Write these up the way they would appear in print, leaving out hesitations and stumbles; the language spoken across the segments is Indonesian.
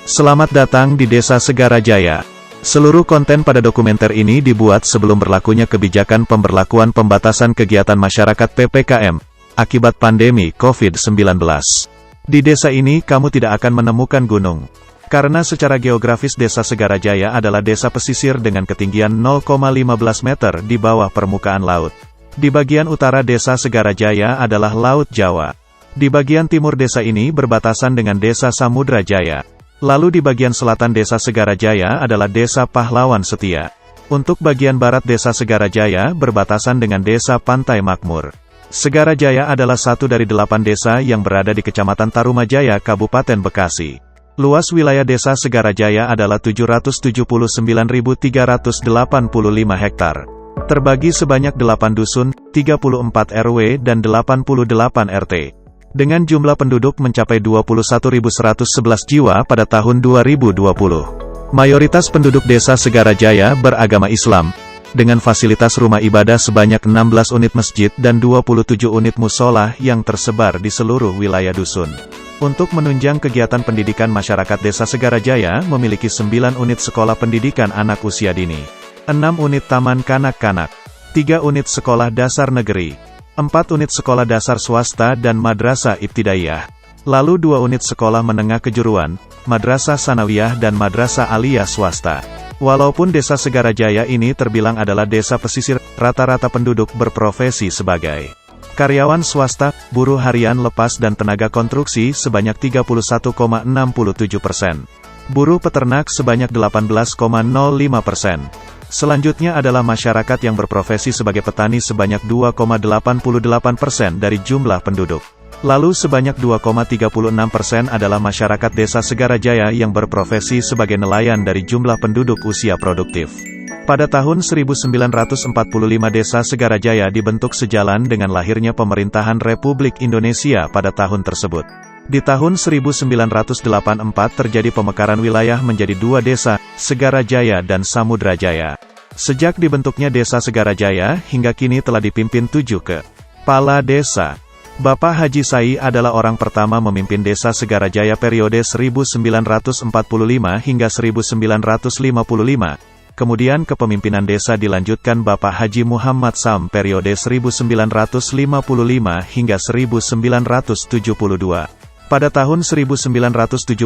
Selamat datang di Desa Segarajaya. Seluruh konten pada dokumenter ini dibuat sebelum berlakunya kebijakan pemberlakuan pembatasan kegiatan masyarakat PPKM, akibat pandemi COVID-19. Di desa ini kamu tidak akan menemukan gunung. Karena secara geografis Desa Segarajaya adalah desa pesisir dengan ketinggian 0,15 meter di bawah permukaan laut. Di bagian utara Desa Segarajaya adalah Laut Jawa. Di bagian timur desa ini berbatasan dengan Desa Samudra Jaya. Lalu di bagian selatan Desa Segarajaya adalah Desa Pahlawan Setia. Untuk bagian barat Desa Segarajaya berbatasan dengan Desa Pantai Makmur. Segarajaya adalah satu dari 8 desa yang berada di Kecamatan Tarumajaya, Kabupaten Bekasi. Luas wilayah Desa Segarajaya adalah 779.385 hektar. Terbagi sebanyak 8 dusun, 34 RW dan 88 RT. Dengan jumlah penduduk mencapai 21.111 jiwa pada tahun 2020. Mayoritas penduduk Desa Segarajaya beragama Islam, dengan fasilitas rumah ibadah sebanyak 16 unit masjid dan 27 unit musola yang tersebar di seluruh wilayah dusun. Untuk menunjang kegiatan pendidikan masyarakat Desa Segarajaya memiliki 9 unit sekolah pendidikan anak usia dini, 6 unit taman kanak-kanak, 3 unit sekolah dasar negeri, 4 unit sekolah dasar swasta dan madrasah ibtidaiyah, lalu 2 unit sekolah menengah kejuruan, madrasah sanawiyah dan madrasah aliyah swasta. Walaupun Desa Segarajaya ini terbilang adalah desa pesisir, rata-rata penduduk berprofesi sebagai karyawan swasta, buruh harian lepas dan tenaga konstruksi sebanyak 31,67%. Buruh peternak sebanyak 18,05%. Selanjutnya adalah masyarakat yang berprofesi sebagai petani sebanyak 2,88% dari jumlah penduduk. Lalu sebanyak 2,36% adalah masyarakat Desa Segarajaya yang berprofesi sebagai nelayan dari jumlah penduduk usia produktif. Pada tahun 1945 Desa Segarajaya dibentuk sejalan dengan lahirnya pemerintahan Republik Indonesia pada tahun tersebut. Di tahun 1984 terjadi pemekaran wilayah menjadi 2 desa, Segarajaya dan Samudrajaya. Sejak dibentuknya Desa Segarajaya, hingga kini telah dipimpin 7 kepala desa. Bapak Haji Sai adalah orang pertama memimpin Desa Segarajaya periode 1945 hingga 1955. Kemudian kepemimpinan desa dilanjutkan Bapak Haji Muhammad Sam periode 1955 hingga 1972. Pada tahun 1972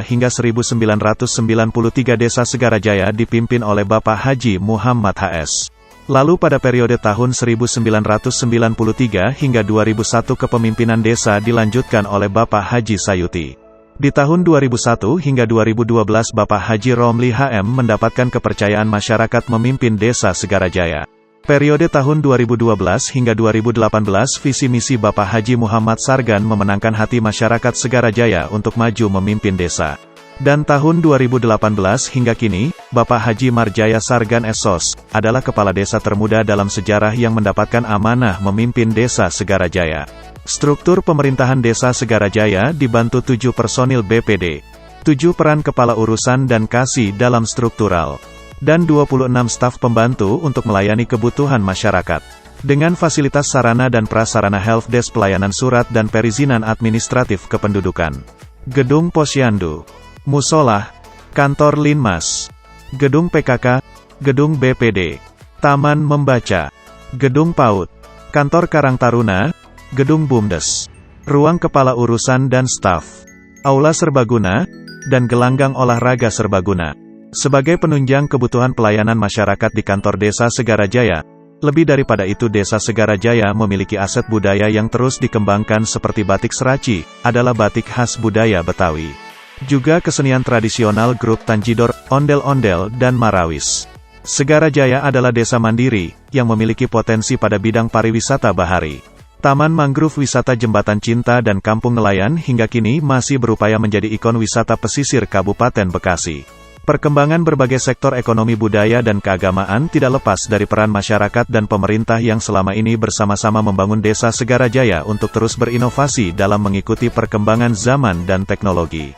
hingga 1993 Desa Segarajaya dipimpin oleh Bapak Haji Muhammad HS. Lalu pada periode tahun 1993 hingga 2001 kepemimpinan desa dilanjutkan oleh Bapak Haji Sayuti. Di tahun 2001 hingga 2012 Bapak Haji Romli HM mendapatkan kepercayaan masyarakat memimpin Desa Segarajaya. Periode tahun 2012 hingga 2018 visi misi Bapak Haji Muhammad Sargan memenangkan hati masyarakat Segarajaya untuk maju memimpin desa. Dan tahun 2018 hingga kini, Bapak Haji Marjaya Sargan SOS, adalah kepala desa termuda dalam sejarah yang mendapatkan amanah memimpin Desa Segarajaya. Struktur pemerintahan Desa Segarajaya dibantu 7 personil BPD, 7 peran kepala urusan dan kasih dalam struktural, dan 26 staf pembantu untuk melayani kebutuhan masyarakat. Dengan fasilitas sarana dan prasarana helpdesk pelayanan surat dan perizinan administratif kependudukan. Gedung Posyandu, musola, kantor Linmas, gedung PKK, gedung BPD, taman membaca, gedung PAUD, kantor Karang Taruna, gedung BUMDes, ruang kepala urusan dan staf, aula serbaguna, dan gelanggang olahraga serbaguna. Sebagai penunjang kebutuhan pelayanan masyarakat di kantor Desa Segarajaya, lebih daripada itu Desa Segarajaya memiliki aset budaya yang terus dikembangkan seperti batik seraci, adalah batik khas budaya Betawi. Juga kesenian tradisional grup Tanjidor, ondel-ondel dan marawis. Segarajaya adalah desa mandiri, yang memiliki potensi pada bidang pariwisata bahari. Taman mangrove wisata Jembatan Cinta dan Kampung Nelayan hingga kini masih berupaya menjadi ikon wisata pesisir Kabupaten Bekasi. Perkembangan berbagai sektor ekonomi budaya dan keagamaan tidak lepas dari peran masyarakat dan pemerintah yang selama ini bersama-sama membangun Desa Segarajaya untuk terus berinovasi dalam mengikuti perkembangan zaman dan teknologi.